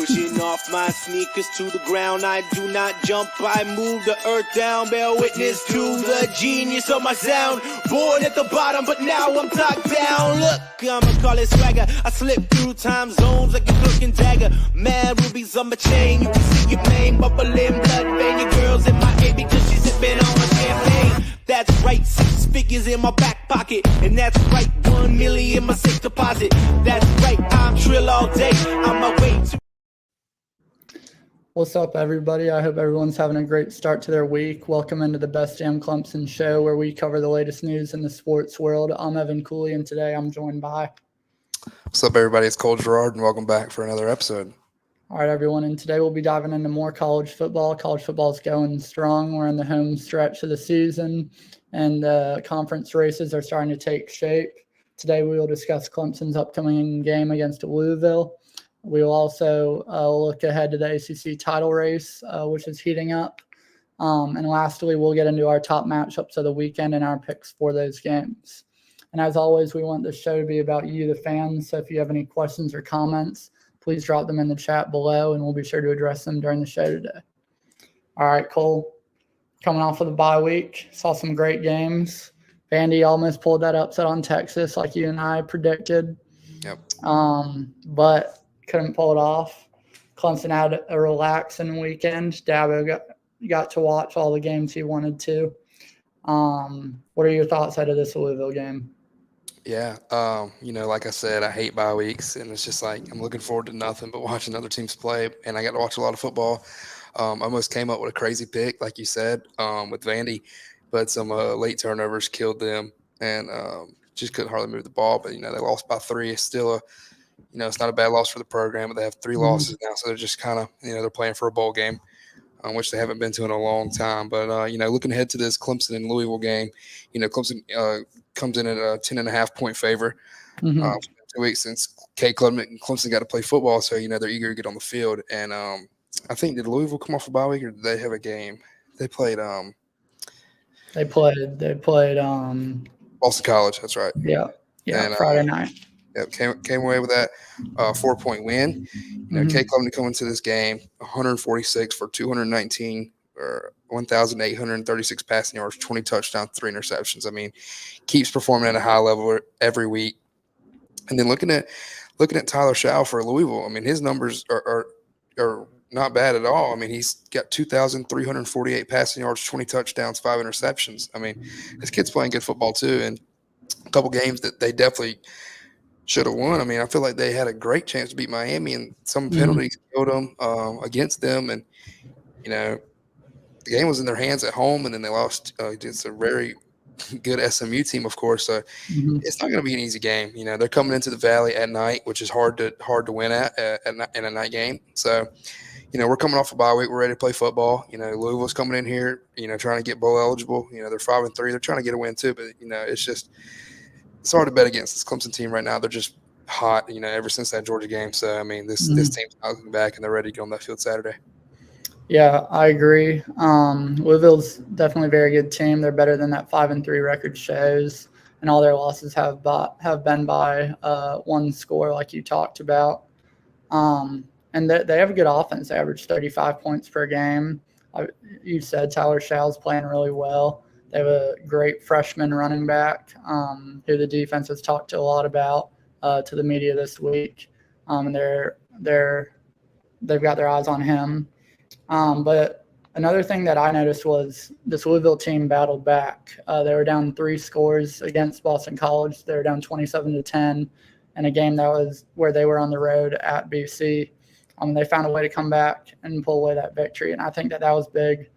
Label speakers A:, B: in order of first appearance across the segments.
A: Pushing off my sneakers to the ground. I do not jump, I move the earth down. Bear witness to the genius of my sound. Born at the bottom, but now I'm top down. Look, I'ma call it swagger. I slip through time zones like a cloak and dagger. Mad rubies on my chain. You can see your name bubbling, blood vein. Your girl's in my head because she's sipping on my champagne. That's right, 6 figures in my back pocket. And that's right, 1 million in my safe deposit. That's right, I'm trill all day. On my way to.
B: What's up, everybody? I hope everyone's having a great start to their week. Welcome into the Best Damn Clemson show, where we cover the latest news in the sports world. I'm Evan Cooley, and today I'm joined by...
C: What's up, everybody? It's Cole Gerard, and welcome back for another episode.
B: All right, everyone, and today we'll be diving into more college football. College football is going strong. We're in the home stretch of the season, and conference races are starting to take shape. Today we will discuss Clemson's upcoming game against Louisville. We will also look ahead to the ACC title race, which is heating up. And lastly, we'll get into our top matchups of the weekend and our picks for those games. And as always, we want this show to be about you, the fans. So if you have any questions or comments, please drop them in the chat below, and we'll be sure to address them during the show today. All right, Cole, coming off of the bye week, saw some great games. Vandy almost pulled that upset on Texas like you and I predicted.
C: Yep.
B: But couldn't pull it off. Clemson had a relaxing weekend. Dabo got to watch all the games he wanted to. What are your thoughts out of this Louisville game?
C: Yeah, like I said, I hate bye weeks, and it's just like I'm looking forward to nothing but watching other teams play, and I got to watch a lot of football. I almost came up with a crazy pick, like you said, with Vandy, but some late turnovers killed them, and just couldn't hardly move the ball. But, they lost by 3. It's still it's not a bad loss for the program, but they have 3 losses now, so they're just kind of, they're playing for a bowl game, which they haven't been to in a long time. But, looking ahead to this Clemson and Louisville game, Clemson comes in at a 10.5-point favor. 2 weeks since Clemson got to play football, so, they're eager to get on the field. And I think, did Louisville come off a bye week, or did they have a game? They played Boston College, that's right.
B: Yeah, and, Friday night.
C: Yep, came away with that 4-point win. Cade Clemson coming to this game, 146 for 219 or 1,836 passing yards, 20 touchdowns, 3 interceptions. I mean, keeps performing at a high level every week. And then looking at Tyler Shaw for Louisville, I mean, his numbers are not bad at all. I mean, he's got 2,348 passing yards, 20 touchdowns, 5 interceptions. I mean, this kid's playing good football too. And a couple games that they definitely should have won. I mean, I feel like they had a great chance to beat Miami, and some penalties killed them against them. And, the game was in their hands at home, and then they lost against a very good SMU team, of course. So it's not going to be an easy game. They're coming into the Valley at night, which is hard to win in a night game. So, we're coming off a bye week. We're ready to play football. Louisville's coming in here, trying to get bowl eligible. They're 5-3. They're trying to get a win too, but, it's hard to bet against this Clemson team right now. They're just hot, ever since that Georgia game. So, I mean, this team's not looking back, and they're ready to get on that field Saturday.
B: Yeah, I agree. Louisville's definitely a very good team. They're better than that 5-3 record shows, and all their losses have been by one score, like you talked about. And they have a good offense. They average 35 points per game. You said Tyler Shaw's playing really well. They have a great freshman running back who the defense has talked a lot about to the media this week. And they've got their eyes on him. But another thing that I noticed was this Louisville team battled back. They were down 3 scores against Boston College. They were down 27-10 in a game that was where they were on the road at BC. They found a way to come back and pull away that victory. And I think that was big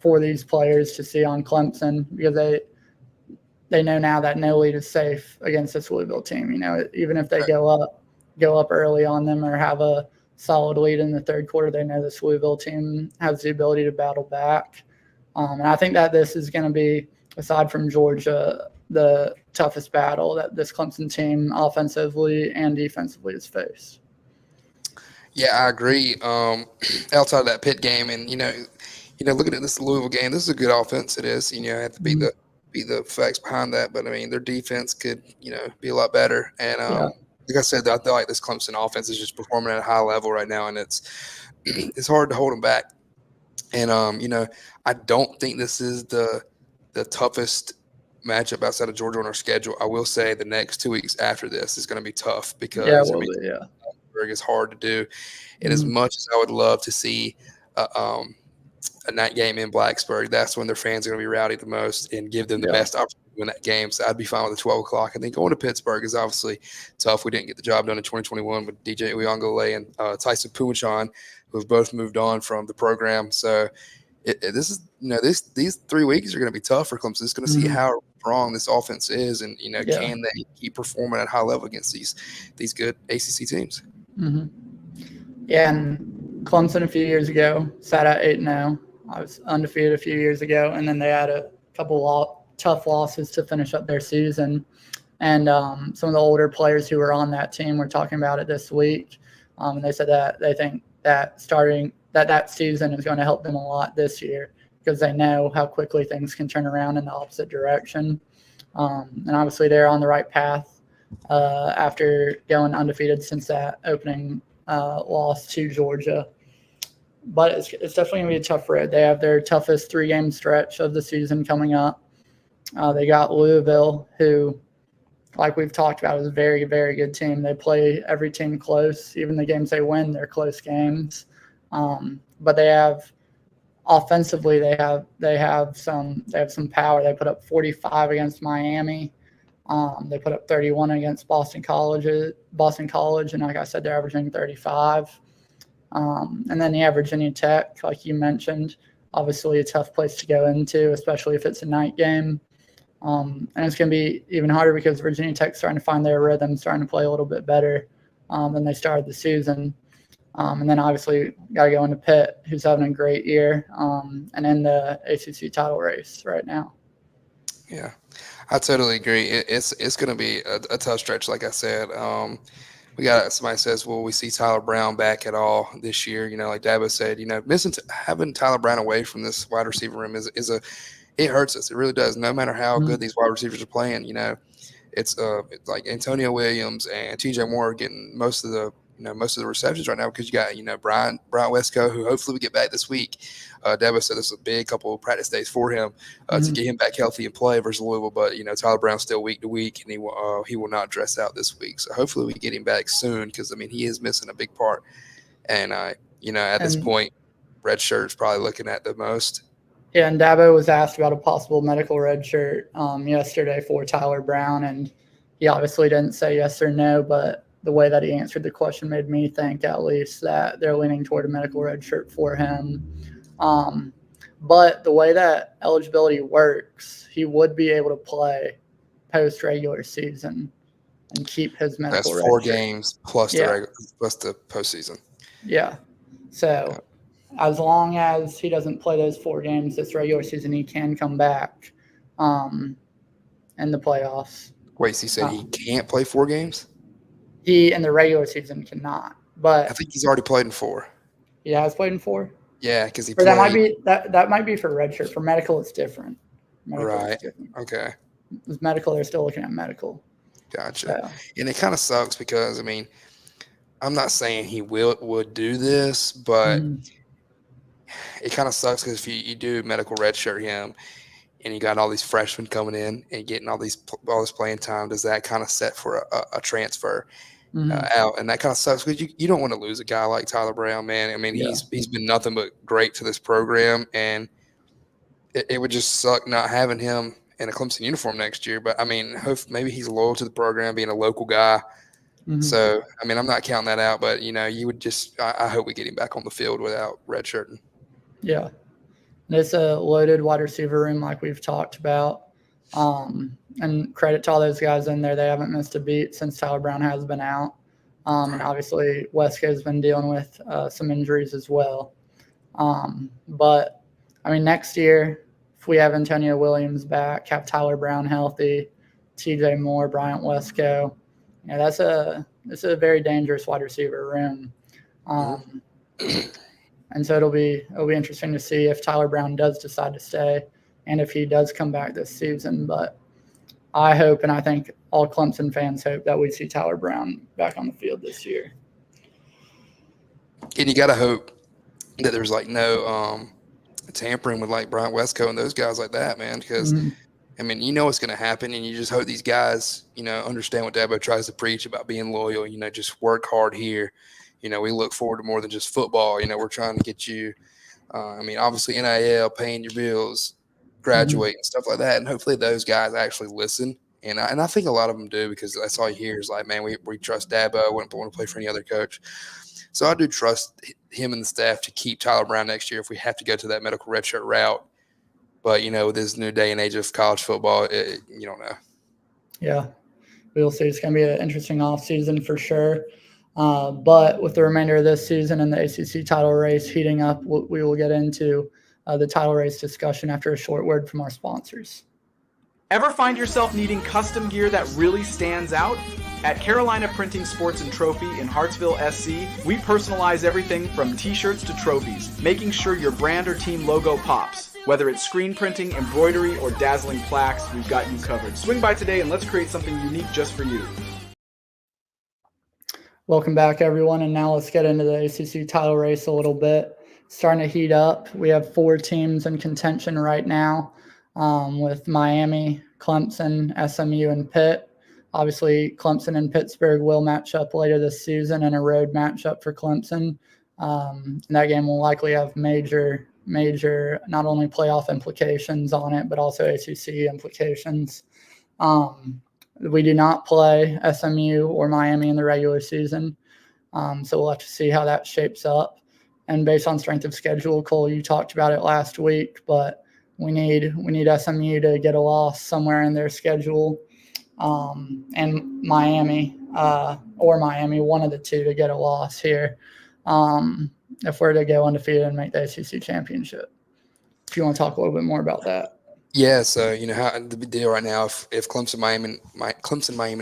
B: for these players to see on Clemson, because they know now that no lead is safe against this Louisville team. Even if they go up early on them or have a solid lead in the third quarter, they know this Louisville team has the ability to battle back. And I think that this is going to be, aside from Georgia, the toughest battle that this Clemson team offensively and defensively has faced.
C: Yeah, I agree. Outside of that Pitt game, and looking at this Louisville game, this is a good offense. It is. I have to be the facts behind that, but I mean their defense could be a lot better. And the like I said, I feel like this Clemson offense is just performing at a high level right now, and it's hard to hold them back. And I don't think this is the toughest matchup outside of Georgia on our schedule. I will say the next 2 weeks after this is going to be tough because it's hard to do. And as much as I would love to see a night game in Blacksburg, that's when their fans are going to be rowdy the most and give them the best opportunity to win that game. So I'd be fine with the 12 o'clock. I think going to Pittsburgh is obviously tough. We didn't get the job done in 2021 with DJ Uyunglele and Tyson Puwachon, who have both moved on from the program. So this is, these 3 weeks are going to be tough for Clemson. It's going to see how strong this offense is, and can they keep performing at a high level against these good ACC teams?
B: Yeah, and Clemson a few years ago sat at 8-0. I was undefeated a few years ago, and then they had a couple tough losses to finish up their season. And some of the older players who were on that team were talking about it this week, and they said that they think that starting that season is going to help them a lot this year because they know how quickly things can turn around in the opposite direction. And obviously they're on the right path after going undefeated since that opening loss to Georgia. But it's definitely going to be a tough road. They have their toughest 3-game stretch of the season coming up. They got Louisville, who, like we've talked about, is a very, very good team. They play every team close. Even the games they win, they're close games. But they have offensively, they have some power. They put up 45 against Miami. They put up 31 against Boston College, and like I said, they're averaging 35. And then you have Virginia Tech, like you mentioned, obviously a tough place to go into, especially if it's a night game. And it's going to be even harder because Virginia Tech's starting to find their rhythm, starting to play a little bit better than they started the season. And then obviously got to go into Pitt, who's having a great year and in the ACC title race right now.
C: Yeah, I totally agree. It's going to be a tough stretch, like I said. We got somebody says, "Will we see Tyler Brown back at all this year?" Like Dabo said, having Tyler Brown away from this wide receiver room it hurts us. It really does. No matter how good these wide receivers are playing, it's like Antonio Williams and TJ Moore are getting most of the receptions right now because you got Bryant Westco, who hopefully we get back this week. Dabo said this is a big couple of practice days for him to get him back healthy and play versus Louisville. But Tyler Brown's still week to week, and he will not dress out this week. So hopefully we get him back soon because he is missing a big part. And at this point, red shirt is probably looking at the most.
B: Yeah, and Dabo was asked about a possible medical red shirt yesterday for Tyler Brown, and he obviously didn't say yes or no, but the way that he answered the question made me think at least that they're leaning toward a medical red shirt for him. But the way that eligibility works, he would be able to play post-regular season and keep his medical red shirt.
C: That's 4 games plus the postseason.
B: Yeah. So as long as he doesn't play those 4 games this regular season, he can come back in the playoffs.
C: Wait, so he said he can't play 4 games?
B: He, in the regular season, cannot. But
C: I think he's already played in 4.
B: He has played in 4?
C: Yeah, because he played.
B: That might be for redshirt. For medical, it's different.
C: Right. Okay.
B: With medical, they're still looking at medical.
C: Gotcha.
B: So.
C: And it kind of sucks because, I'm not saying he would do this, but it kind of sucks because if you do medical redshirt him and you got all these freshmen coming in and getting all this playing time, does that kind of set for a transfer out? And that kind of sucks because you don't want to lose a guy like Tyler Brown, man. He's been nothing but great to this program, and it would just suck not having him in a Clemson uniform next year. But, maybe he's loyal to the program, being a local guy. So, I'm not counting that out, but, you would just – I hope we get him back on the field without redshirting.
B: Yeah. It's a loaded wide receiver room like we've talked about. And credit to all those guys in there. They haven't missed a beat since Tyler Brown has been out. And obviously Westco's been dealing with some injuries as well. But, next year, if we have Antonio Williams back, have Tyler Brown healthy, TJ Moore, Bryant Westco, that's a very dangerous wide receiver room. And so it'll be interesting to see if Tyler Brown does decide to stay and if he does come back this season. But I hope and I think all Clemson fans hope that we see Tyler Brown back on the field this year.
C: And you got to hope that there's like no tampering with like Brian Westco and those guys like that, man, because I mean, you know what's going to happen, and you just hope these guys, understand what Dabo tries to preach about being loyal. Just work hard here. We look forward to more than just football. We're trying to get you. Obviously NIL, paying your bills, graduate and stuff like that, and hopefully those guys actually listen. And I think a lot of them do, because that's all you hear is like, man, we trust Dabo. Wouldn't want to play for any other coach. So I do trust him and the staff to keep Tyler Brown next year if we have to go to that medical redshirt route. But, with this new day and age of college football, you don't know.
B: Yeah, we'll see. It's going to be an interesting offseason for sure. But with the remainder of this season and the ACC title race heating up, we will get into the title race discussion after a short word from our sponsors.
D: Ever find yourself needing custom gear that really stands out? At Carolina Printing Sports and Trophy in Hartsville, SC, we personalize everything from t-shirts to trophies, making sure your brand or team logo pops. Whether it's screen printing, embroidery, or dazzling plaques, we've got you covered. Swing by today and let's create something unique just for you.
B: Welcome back, everyone, and now let's get into the ACC title race a little bit. Starting to heat up. We have 4 teams in contention right now, with Miami, Clemson, SMU, and Pitt. Obviously, Clemson and Pittsburgh will match up later this season in a road matchup for Clemson. And that game will likely have major not only playoff implications on it, but also ACC implications. We do not play SMU or Miami in the regular season, so we'll have to see how that shapes up. And based on strength of schedule, Cole, you talked about it last week, but we need SMU to get a loss somewhere in their schedule, and Miami, one of the two, to get a loss here, if we're to go undefeated and make the ACC championship. If you want to talk a little bit more about that.
C: Yeah, so how the big deal right now, if Clemson, Miami,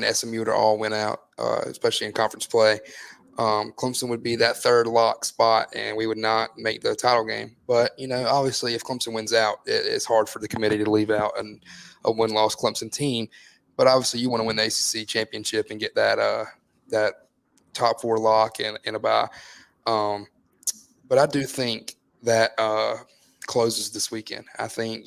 C: and SMU would all win out, especially in conference play, Clemson would be that third lock spot, and we would not make the title game. But obviously, if Clemson wins out, it's hard for the committee to leave out a win-loss Clemson team. But obviously, you want to win the ACC championship and get that top 4 lock and a bye. But I do think that closes this weekend. I think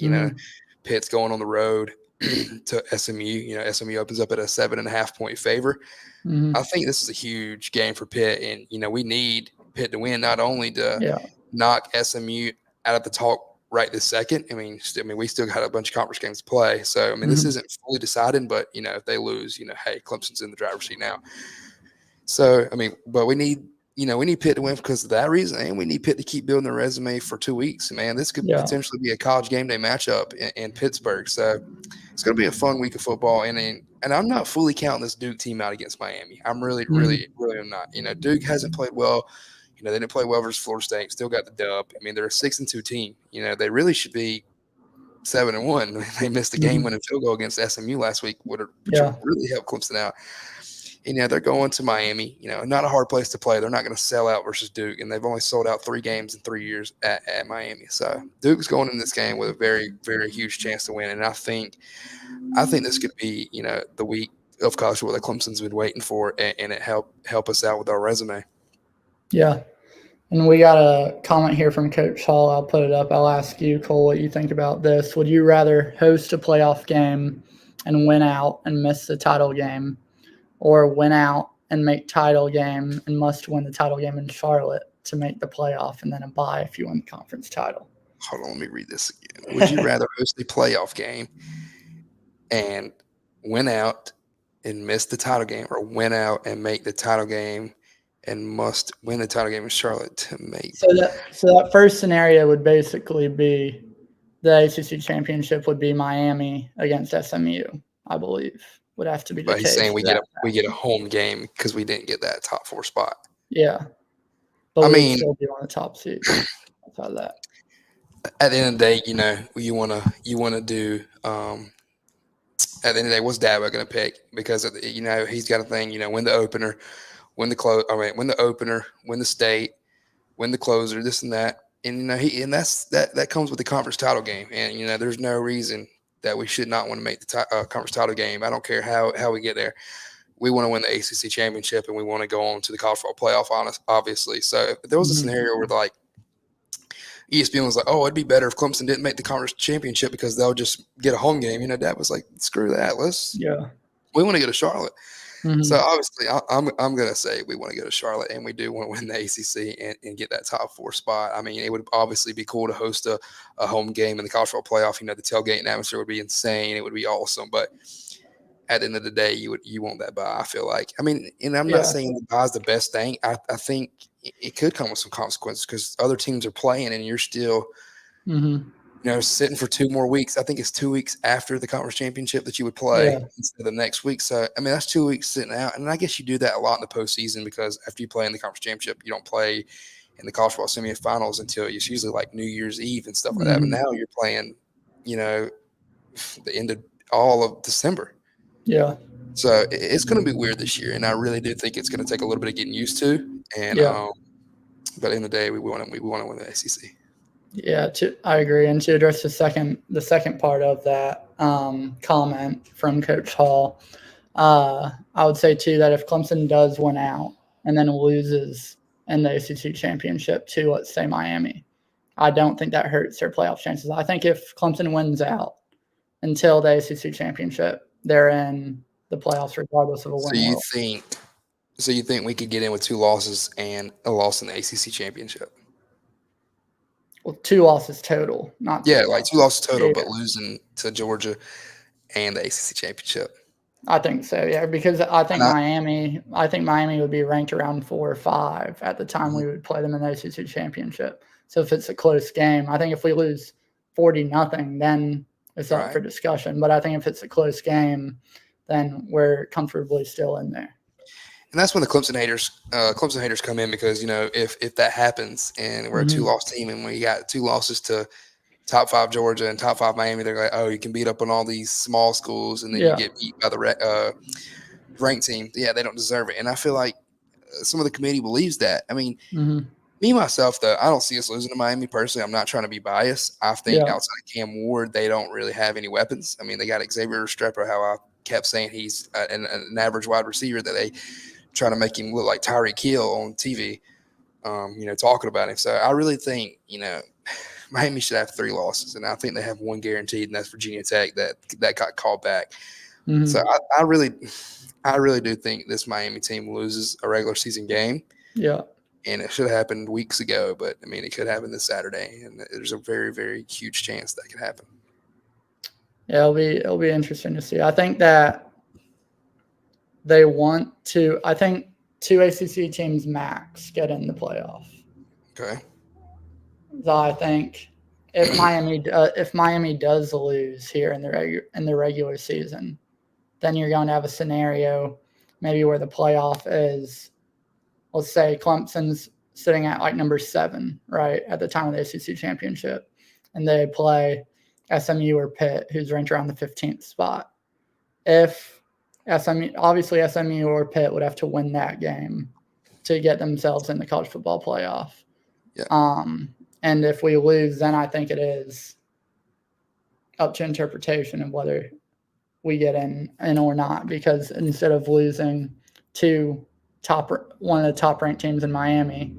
C: Pitt's going on the road to SMU. SMU opens up at a 7.5-point favor. I think this is a huge game for Pitt, and we need Pitt to win, not only to knock SMU out of the talk right this second. I mean, we still got a bunch of conference games to play, so this isn't fully decided. But if they lose, hey, Clemson's in the driver's seat now. So but we need Pitt to win because of that reason, and we need Pitt to keep building their resume for 2 weeks. Man, this could potentially be a college game day matchup in Pittsburgh. So it's going to be a fun week of football. And I'm not fully counting this Duke team out against Miami. I'm really am not. Duke hasn't played well. They didn't play well versus Florida State. Still got the dub. They're a 6-2 team. They really should be 7-1. They missed a game-winning field goal against SMU last week, which really helped Clemson out. They're going to Miami, not a hard place to play. They're not going to sell out versus Duke, and they've only sold out 3 games in 3 years at Miami. So Duke's going in this game with a very, very huge chance to win. And I think this could be, the week of college football that Clemson's been waiting for, and it help us out with our resume.
B: Yeah. And we got a comment here from Coach Hall. I'll put it up. I'll ask you, Cole, what you think about this. Would you rather host a playoff game and win out and miss the title game, or win out and make title game and must win the title game in Charlotte to make the playoff and then a bye if you win the conference title?
C: Hold on, let me read this again. Would you rather host a playoff game and win out and miss the title game, or win out and make the title game and must win the title game in Charlotte to make?
B: So that first scenario would basically be the ACC championship would be Miami against SMU, I believe. Would have to be the
C: but
B: case.
C: He's saying we get a home game because we didn't get that top 4 spot.
B: Yeah, but we still be on the top seed. Outside of that,
C: at the end of the day, you want to do. At the end of the day, what's Dabo going to pick? Because he's got a thing. Win the opener, win the opener, win the state, win the closer, this and that, and that comes with the conference title game. And there's no reason that we should not want to make the conference title game. I don't care how we get there. We want to win the ACC championship, and we want to go on to the college football playoff, obviously. So if there was a scenario where, like, ESPN was like, oh, it'd be better if Clemson didn't make the conference championship because they'll just get a home game. Dad was like, screw that. We want to go to Charlotte. So obviously I'm going to say we want to go to Charlotte, and we do want to win the ACC and get that top 4 spot. I mean, it would obviously be cool to host a home game in the college football playoff. The tailgate atmosphere would be insane. It would be awesome. But at the end of the day, you want that bye, I feel like. I mean, and I'm not saying the bye is the best thing. I think it could come with some consequences because other teams are playing and you're still, sitting for 2 more weeks. I think it's 2 weeks after the conference championship that you would play instead of the next week. So, I mean, that's 2 weeks sitting out. And I guess you do that a lot in the postseason because after you play in the conference championship, you don't play in the college football semifinals until it's usually like New Year's Eve and stuff like that. But now you're playing, the end of all of December. Yeah. So it's going to be weird this year, and I really do think it's going to take a little bit of getting used to. And but in the day, we want to win the ACC. Yeah,
B: I agree. And to address the second part of that comment from Coach Hall, I would say too that if Clemson does win out and then loses in the ACC championship to, let's say, Miami, I don't think that hurts their playoff chances. I think if Clemson wins out until the ACC championship, they're in the playoffs regardless of a win.
C: So you think we could get in with 2 losses and a loss in the ACC championship?
B: Well, 2 losses total, not
C: 2 like 2 losses total, but losing to Georgia and the ACC championship.
B: I think so, yeah, because I think Miami would be ranked around 4 or 5 at the time we would play them in the ACC championship. So if it's a close game, I think if we lose 40-0, then it's up for discussion. But I think if it's a close game, then we're comfortably still in there.
C: And that's when the Clemson haters come in because, if that happens and we're a 2-loss team and we got 2 losses to top 5 Georgia and top 5 Miami, they're like, oh, you can beat up on all these small schools and then you get beat by the ranked team. Yeah, they don't deserve it. And I feel like some of the committee believes that. I mean, me, myself, though, I don't see us losing to Miami personally. I'm not trying to be biased. I think outside of Cam Ward, they don't really have any weapons. I mean, they got Xavier Restrepo, how I kept saying he's an average wide receiver that they try to make him look like Tyreek Hill on TV, talking about him. So I really think, Miami should have 3 losses, and I think they have 1 guaranteed, and that's Virginia Tech that got called back. So I really do think this Miami team loses a regular season game. Yeah. And it should have happened weeks ago, but, I mean, it could happen this Saturday, and there's a very, very huge chance that could happen.
B: Yeah, it'll be interesting to see. I think that they want to – I think 2 ACC teams max get in the playoff.
C: Okay.
B: So I think if Miami does lose here in the regular season, then you're going to have a scenario maybe where the playoff is – let's say Clemson's sitting at like number 7, right, at the time of the ACC championship, and they play SMU or Pitt, who's ranked around the 15th spot. If SMU or Pitt would have to win that game to get themselves in the college football playoff. Yeah. And if we lose, then I think it is up to interpretation of whether we get in or not, because instead of losing to one of the top ranked teams in Miami,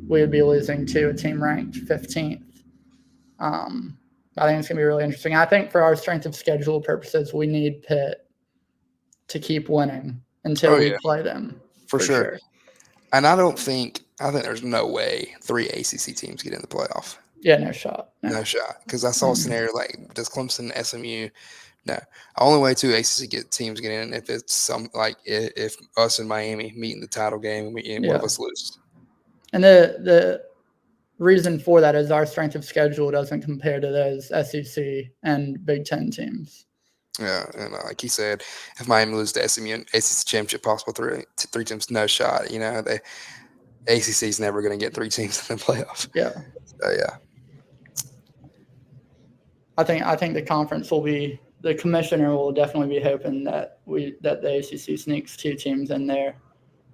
B: we would be losing to a team ranked 15th. I think it's going to be really interesting. I think for our strength of schedule purposes, we need Pitt to keep winning until we play them.
C: For sure. And I think there's no way 3 ACC teams get in the playoff.
B: Yeah, no shot.
C: No shot. Because I saw a scenario like, does Clemson, SMU – no, the only way 2 ACC teams get in if it's if us and Miami meet in the title game and one of us loses.
B: And the reason for that is our strength of schedule doesn't compare to those SEC and Big Ten teams.
C: Yeah, and like he said, if Miami loses to SMU and ACC championship possible 3 teams, no shot. The ACC is never going to get 3 teams in the playoff.
B: Yeah.
C: So yeah.
B: I think the conference will be. The commissioner will definitely be hoping that the ACC sneaks 2 teams in there,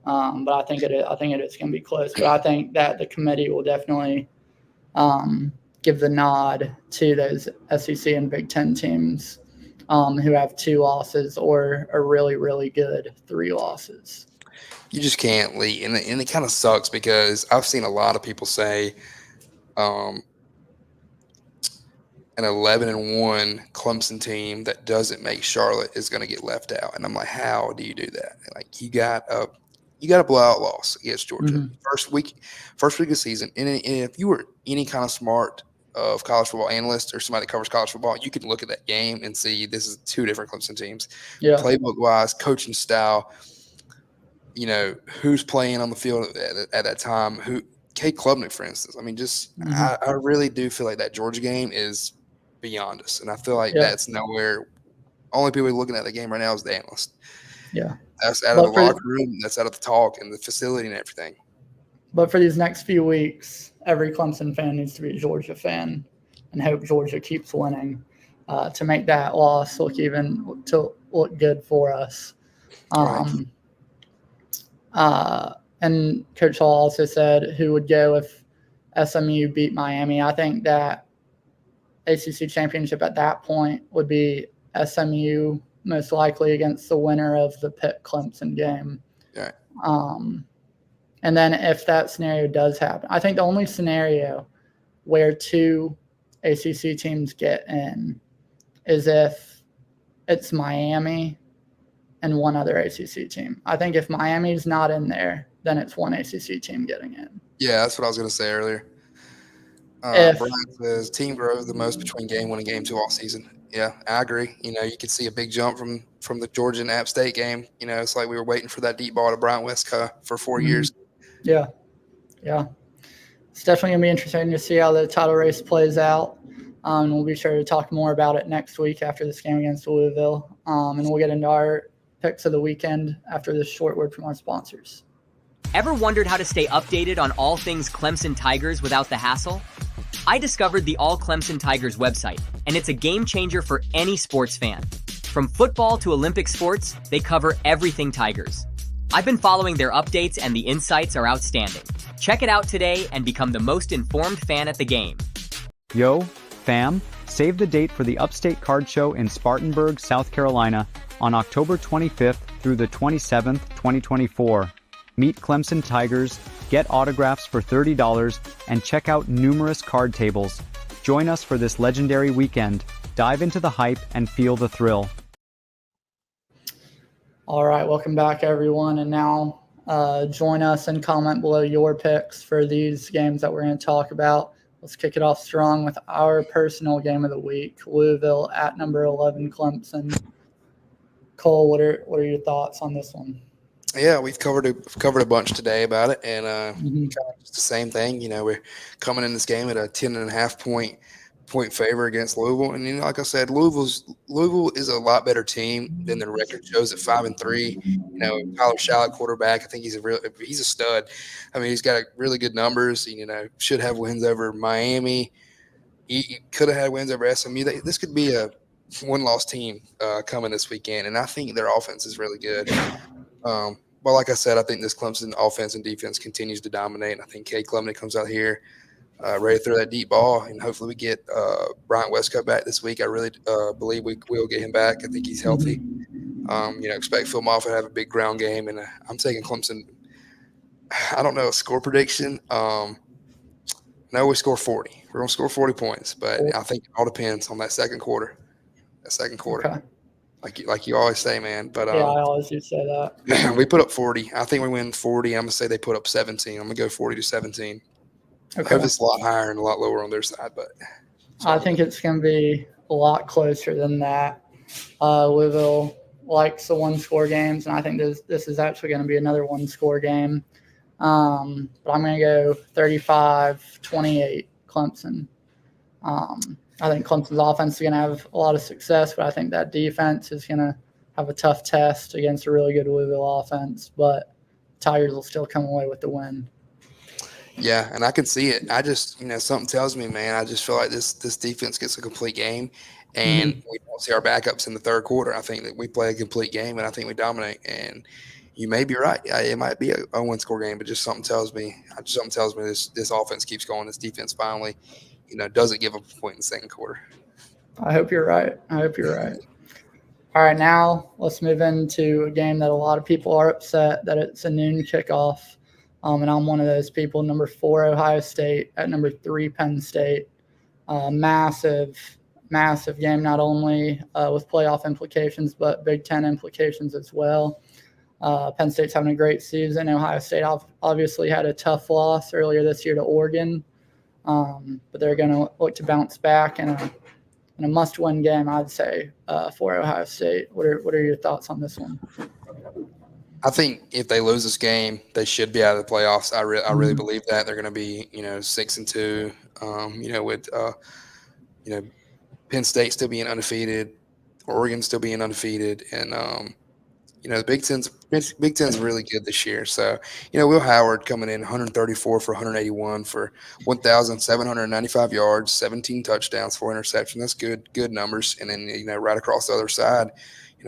B: but I think it is going to be close. But I think that the committee will definitely give the nod to those SEC and Big Ten teams who have 2 losses or a really, really good 3 losses.
C: You just can't lead. And it kind of sucks because I've seen a lot of people say an 11-1 Clemson team that doesn't make Charlotte is going to get left out. And I'm like, how do you do that? Like, you got a blowout loss against Georgia.
B: Mm-hmm.
C: First week of the season. And if you were any kind of smart of college football analyst or somebody that covers college football, you can look at that game and see this is 2 different Clemson teams.
B: Yeah.
C: Playbook wise, coaching style, who's playing on the field at that time, Kate Klubnik, for instance. I mean, I really do feel like that Georgia game is beyond us. And I feel like that's nowhere. Only people looking at the game right now is the analyst. Yeah. That's out of the locker room. That's out of the talk and the facility and everything.
B: But for these next few weeks, every Clemson fan needs to be a Georgia fan and hope Georgia keeps winning to make that loss look good for us.
C: Right.
B: And Coach Hall also said who would go if SMU beat Miami. I think that ACC championship at that point would be SMU most likely against the winner of the Pitt-Clemson game.
C: Right.
B: And then if that scenario does happen, I think the only scenario where 2 ACC teams get in is if it's Miami and 1 other ACC team. I think if Miami's not in there, then it's 1 ACC team getting in.
C: Yeah, that's what I was going to say earlier. Brian says team grows the most between game 1 and game 2 all season. Yeah, I agree. You could see a big jump from the Georgia and App State game. It's like we were waiting for that deep ball to Bryant Westcott for 4 years.
B: Yeah. It's definitely going to be interesting to see how the title race plays out. We'll be sure to talk more about it next week after this game against Louisville. And we'll get into our picks of the weekend after this short word from our sponsors.
E: Ever wondered how to stay updated on all things Clemson Tigers without the hassle? I discovered the All Clemson Tigers website, and it's a game changer for any sports fan. From football to Olympic sports, they cover everything Tigers. I've been following their updates, and the insights are outstanding. Check it out today and become the most informed fan at the game.
F: Yo, fam, save the date for the Upstate Card Show in Spartanburg, South Carolina on October 25th through the 27th, 2024. Meet Clemson Tigers, get autographs for $30, and check out numerous card tables. Join us for this legendary weekend. Dive into the hype and feel the thrill.
B: All right, welcome back, everyone. And now join us and comment below your picks for these games that we're going to talk about. Let's kick it off strong with our personal game of the week, Louisville at number 11 Clemson. Cole, what are your thoughts on this one?
C: Yeah, we've covered a bunch today about it, and kind of just the same thing. We're coming in this game at a 10.5 point favor against Louisville, and like I said, Louisville is a lot better team than the record shows at 5-3. Tyler Shallot, quarterback, I think he's a stud. I mean, he's got really good numbers. Should have wins over Miami. He could have had wins over SMU. This could be a one-loss team coming this weekend, and I think their offense is really good. But like I said, I think this Clemson offense and defense continues to dominate. And I think Kate Klubnik comes out here ready to throw that deep ball, and hopefully we get Bryant Westcott back this week. I really believe we will get him back. I think he's healthy. Expect Phil Moffitt to have a big ground game, and I'm taking Clemson. I don't know a score prediction. No, we score 40. We're going to score 40 points, but I think it all depends on that second quarter. Okay. Like you always say, man. But
B: yeah, I always do say that.
C: We put up 40. I think we win 40. I'm gonna say they put up 17. I'm gonna go 40-17. Okay. I hope it's a lot higher and a lot lower on their side, but
B: I think it's gonna be a lot closer than that. Louisville likes the one-score games, and I think this is actually going to be another one-score game. But I'm going to go 35-28 Clemson. I think Clemson's offense is going to have a lot of success, but I think that defense is going to have a tough test against a really good Louisville offense. But Tigers will still come away with the win.
C: Yeah, and I can see it. I just, something tells me, man, I just feel like this defense gets a complete game, and we don't see our backups in the third quarter. I think that we play a complete game, and I think we dominate. And you may be right. It might be a one-score game, but just something tells me this offense keeps going. This defense finally – doesn't give up a point in the second quarter.
B: I hope you're right. All right, now let's move into a game that a lot of people are upset that it's a noon kickoff. And I'm one of those people. Number 4, Ohio State at number 3, Penn State. Massive game, not only with playoff implications, but Big Ten implications as well. Penn State's having a great season. Ohio State obviously had a tough loss earlier this year to Oregon, but they're going to look to bounce back in a must-win game, I'd say, for Ohio State. What are your thoughts on this one?
C: I think if they lose this game, they should be out of the playoffs. I really believe that they're going to be 6-2. With Penn State still being undefeated, Oregon still being undefeated, and the Big Ten's really good this year. So Will Howard coming in 134 for 181 for 1,795 yards, 17 touchdowns, 4 interceptions. That's good numbers. And then right across the other side,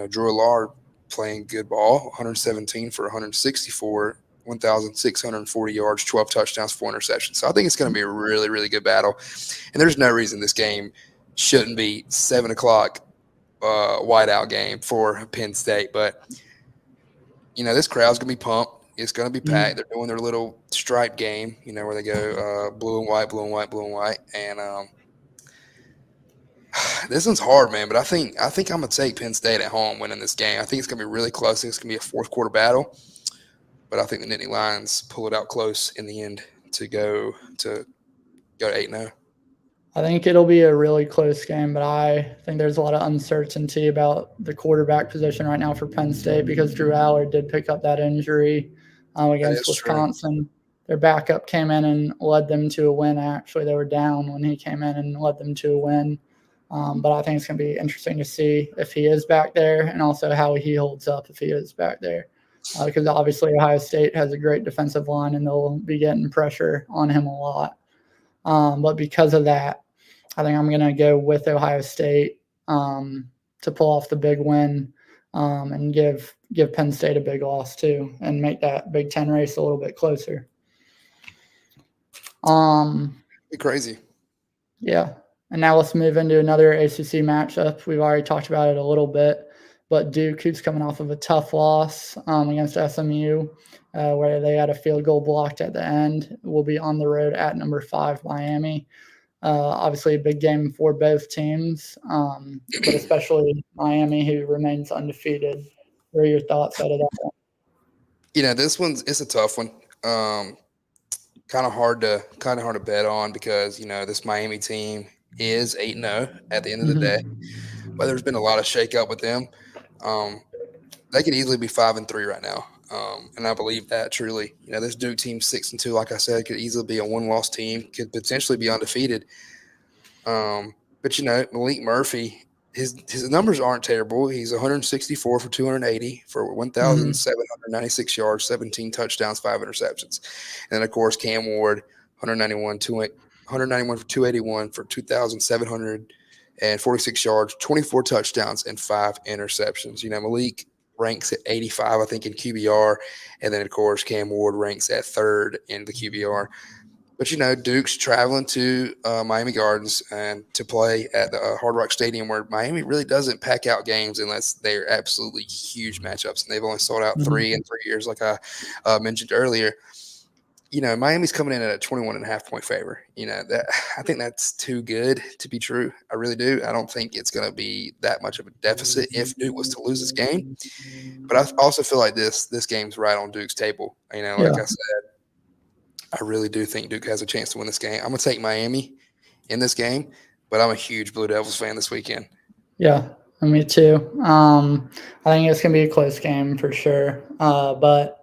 C: Drew Allard playing good ball, 117 for 164, 1,640 yards, 12 touchdowns, 4 interceptions. So I think it's going to be a really, really good battle. And there's no reason this game shouldn't be 7 o'clock whiteout game for Penn State. But, this crowd's going to be pumped. It's going to be packed. They're doing their little stripe game, where they go blue and white, blue and white, blue and white. And this one's hard, man, but I think I'm going to take Penn State at home winning this game. I think it's going to be really close. I think it's going to be a fourth-quarter battle. But I think the Nittany Lions pull it out close in the end to go to 8-0.
B: I think it'll be a really close game, but I think there's a lot of uncertainty about the quarterback position right now for Penn State because Drew Allard did pick up that injury against Wisconsin. True. Their backup came in and led them to a win. Actually, they were down when he came in and led them to a win. But I think it's going to be interesting to see if he is back there and also how he holds up if he is back there. Because obviously Ohio State has a great defensive line and they'll be getting pressure on him a lot. But because of that, I think I'm going to go with Ohio State to pull off the big win and give Penn State a big loss too and make that Big Ten race a little bit closer.
C: Be crazy.
B: Yeah. And now let's move into another ACC matchup. We've already talked about it a little bit, but Duke, who's coming off of a tough loss against SMU, where they had a field goal blocked at the end, will be on the road at number 5, Miami. Obviously a big game for both teams, but especially Miami, who remains undefeated. What are your thoughts out of that one?
C: It's a tough one. Kind of hard to bet on because, this Miami team is 8-0 at the end of the day. But there's been a lot of shakeup with them. They could easily be 5-3 right now. And I believe that truly. This Duke team 6-2, like I said, could easily be a one-loss team, could potentially be undefeated. But Malik Murphy, his numbers aren't terrible. He's 164 for 280 for 1,796 yards, 17 touchdowns, 5 interceptions. And then of course Cam Ward, 191 for 281 for 2,746 yards, 24 touchdowns, and 5 interceptions. Malik ranks at 85, I think, in QBR. And then, of course, Cam Ward ranks at 3rd in the QBR. But, Duke's traveling to Miami Gardens and to play at the Hard Rock Stadium where Miami really doesn't pack out games unless they're absolutely huge matchups. And they've only sold out 3 in 3 years, like I mentioned earlier. Miami's coming in at a 21.5-point favor. I think that's too good to be true. I really do. I don't think it's going to be that much of a deficit if Duke was to lose this game. But I also feel like this game's right on Duke's table. Like I said, I really do think Duke has a chance to win this game. I'm going to take Miami in this game, but I'm a huge Blue Devils fan this weekend.
B: Yeah, me too. I think it's going to be a close game for sure. But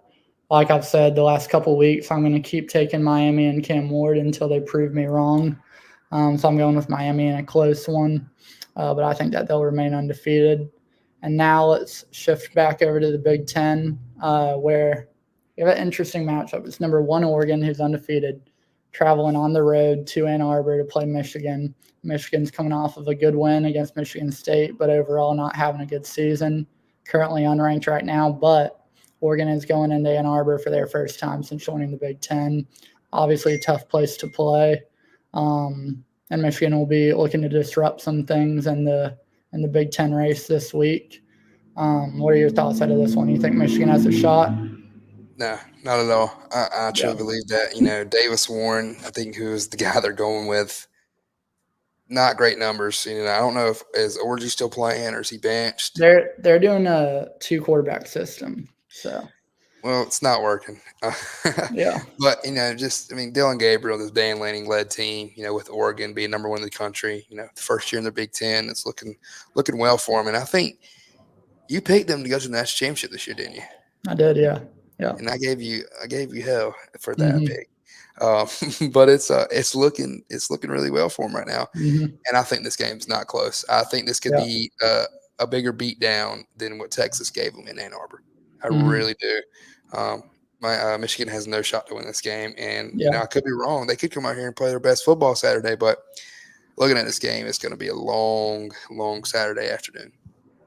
B: like I've said the last couple of weeks, I'm going to keep taking Miami and Cam Ward until they prove me wrong. So I'm going with Miami in a close one, but I think that they'll remain undefeated. And now let's shift back over to the Big Ten, where we have an interesting matchup. It's number 1 Oregon, who's undefeated, traveling on the road to Ann Arbor to play Michigan. Michigan's coming off of a good win against Michigan State, but overall not having a good season. Currently unranked right now, but Oregon is going into Ann Arbor for their first time since joining the Big Ten. Obviously a tough place to play. And Michigan will be looking to disrupt some things in the Big Ten race this week. What are your thoughts out of this one? You think Michigan has a shot?
C: No, not at all. I truly
B: Yeah.
C: believe that. Davis Warren, I think, who is the guy they're going with, not great numbers. I don't know if is Orgy still playing or is he benched.
B: They're doing a 2-quarterback system, so
C: Well, it's not working.
B: yeah.
C: But Dylan Gabriel, this Dan Lanning led team, with Oregon being number 1 in the country, the first year in the Big Ten, it's looking well for him. And I think you picked them to go to the national championship this year, didn't you?
B: I did, yeah.
C: And I gave you hell for that
B: Mm-hmm.
C: pick. But it's looking really well for him right now.
B: Mm-hmm.
C: And I think this game's not close. I think this could be a bigger beatdown than what Texas gave them in Ann Arbor. I really do. Michigan has no shot to win this game, and I could be wrong. They could come out here and play their best football Saturday, but looking at this game, it's going to be a long, long Saturday afternoon.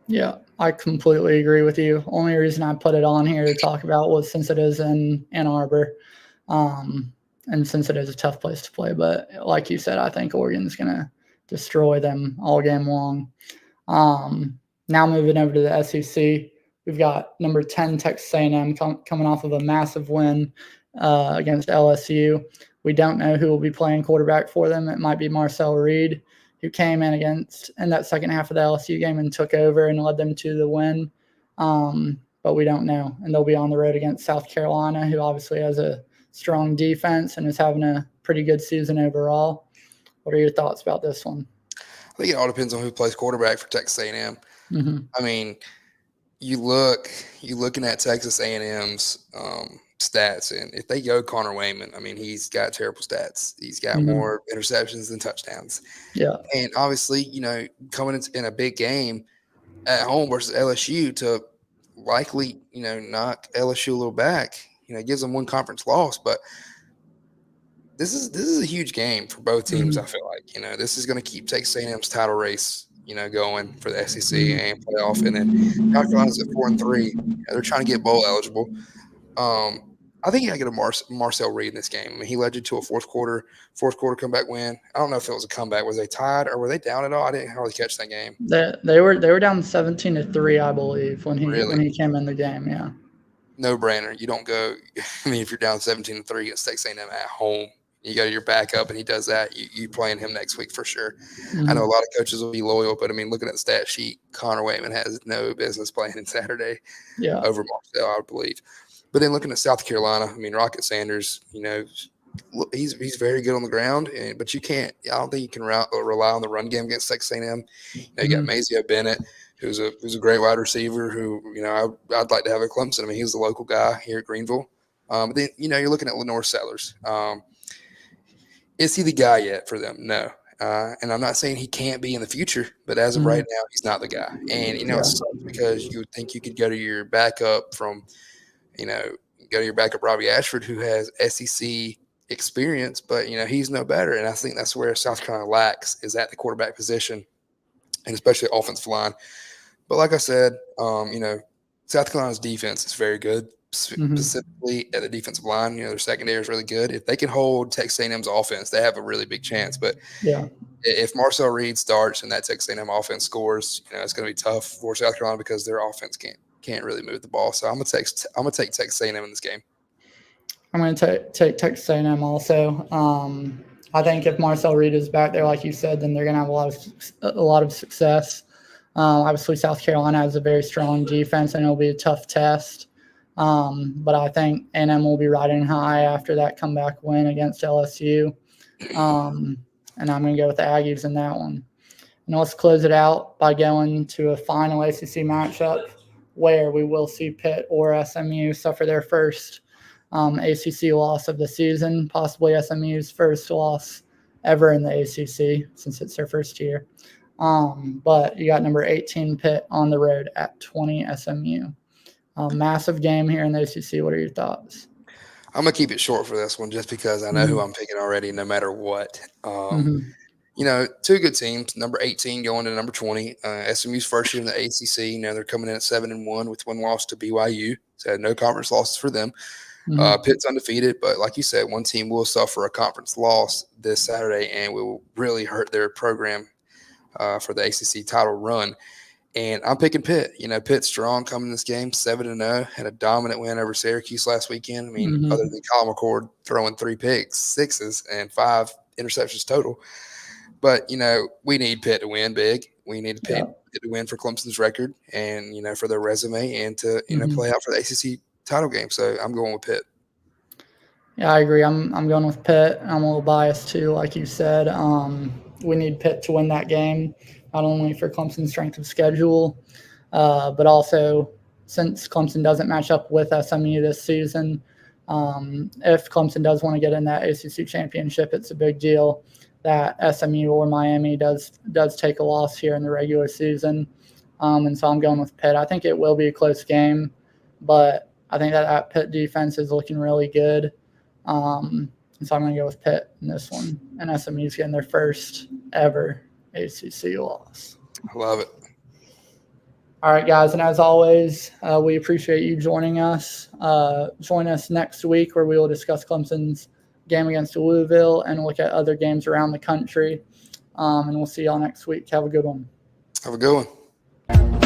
B: Yeah, I completely agree with you. Only reason I put it on here to talk about was since it is in Ann Arbor, and since it is a tough place to play. But like you said, I think Oregon's going to destroy them all game long. Now moving over to the SEC, we've got number 10 Texas A&M coming off of a massive win against LSU. We don't know who will be playing quarterback for them. It might be Marcel Reed, who came in that second half of the LSU game and took over and led them to the win. But we don't know. And they'll be on the road against South Carolina, who obviously has a strong defense and is having a pretty good season overall. What are your thoughts about this one?
C: I think it all depends on who plays quarterback for Texas A&M.
B: Mm-hmm.
C: I mean, you looking at Texas A&M's stats, and if they go Connor Wayman, I mean, he's got terrible stats. He's got more interceptions than touchdowns.
B: Yeah.
C: And obviously, coming in a big game at home versus LSU to likely, knock LSU a little back, gives them one conference loss. But this is a huge game for both teams, I feel like. This is going to keep Texas A&M's title race, going for the SEC and playoff. And then South Carolina's at 4-3. They're trying to get bowl eligible. I think you got to get a Marcel Reed in this game. I mean, he led you to a fourth quarter comeback win. I don't know if it was a comeback. Was they tied or were they down at all? I didn't hardly catch that game.
B: They were down 17-3, I believe, when he came in the game. Yeah.
C: No brainer. You don't go. I mean, if you're down 17-3 against Texas A&M at home, you go to your backup and he does that. You playing him next week for sure. I know a lot of coaches will be loyal, but I mean, looking at the stat sheet, Connor Wayman has no business playing in Saturday over Marcel, I would believe. But then looking at South Carolina, I mean, Rocket Sanders, he's very good on the ground, but you can't. I don't think you can rely on the run game against Texas A&M. You got Mazio Bennett, who's a great wide receiver. Who I'd like to have at Clemson. I mean, he was the local guy here at Greenville. But then you're looking at Lenore Sellers. Is he the guy yet for them? No. And I'm not saying he can't be in the future, but as of right now, he's not the guy. And it sucks because you would think you could go to your backup Robbie Ashford, who has SEC experience, but he's no better. And I think that's where South Carolina lacks, is at the quarterback position, and especially offensive line. But like I said, South Carolina's defense is very good, specifically at the defensive line. Their secondary is really good. If they can hold Texas A&M's offense, they have a really big chance. But if Marcel Reed starts and that Texas A&M offense scores, it's going to be tough for South Carolina because their offense can't really move the ball. So I'm gonna take Texas A&M in this game. I'm
B: going to take Texas A&M also. I think if Marcel Reed is back there, like you said, then they're going to have a lot of success. Obviously, South Carolina has a very strong defense, and it'll be a tough test. But I think A&M will be riding high after that comeback win against LSU. And I'm going to go with the Aggies in that one. And let's close it out by going to a final ACC matchup where we will see Pitt or SMU suffer their first ACC loss of the season, possibly SMU's first loss ever in the ACC since it's their first year. But you got number 18 Pitt on the road at 20 SMU. Massive game here in the ACC. What are your thoughts?
C: I'm going to keep it short for this one just because I know who I'm picking already no matter what. Two good teams, number 18 going to number 20. SMU's first year in the ACC. They're coming in at 7-1 with one loss to BYU. So no conference losses for them. Pitt's undefeated, but like you said, one team will suffer a conference loss this Saturday and will really hurt their program for the ACC title run. And I'm picking Pitt. Pitt's strong coming this game, 7-0, had a dominant win over Syracuse last weekend. I mean, other than Colin McCord throwing 3 picks, 6s, and 5 interceptions total. But, we need Pitt to win big. We need Pitt to win for Clemson's record and, for their resume and to, play out for the ACC title game. So I'm going with Pitt.
B: Yeah, I agree. I'm going with Pitt. I'm a little biased too, like you said. We need Pitt to win that game, not only for Clemson's strength of schedule, but also since Clemson doesn't match up with SMU this season. If Clemson does want to get in that ACC championship, it's a big deal that SMU or Miami does take a loss here in the regular season. And so I'm going with Pitt. I think it will be a close game, but I think that Pitt defense is looking really good. And so I'm going to go with Pitt in this one. And SMU's getting their first ever ACC loss.
C: I love it.
B: All right, guys. And as always, we appreciate you joining us. Join us next week where we will discuss Clemson's game against Louisville and look at other games around the country. And we'll see y'all next week. Have a good one.
C: Have a good one.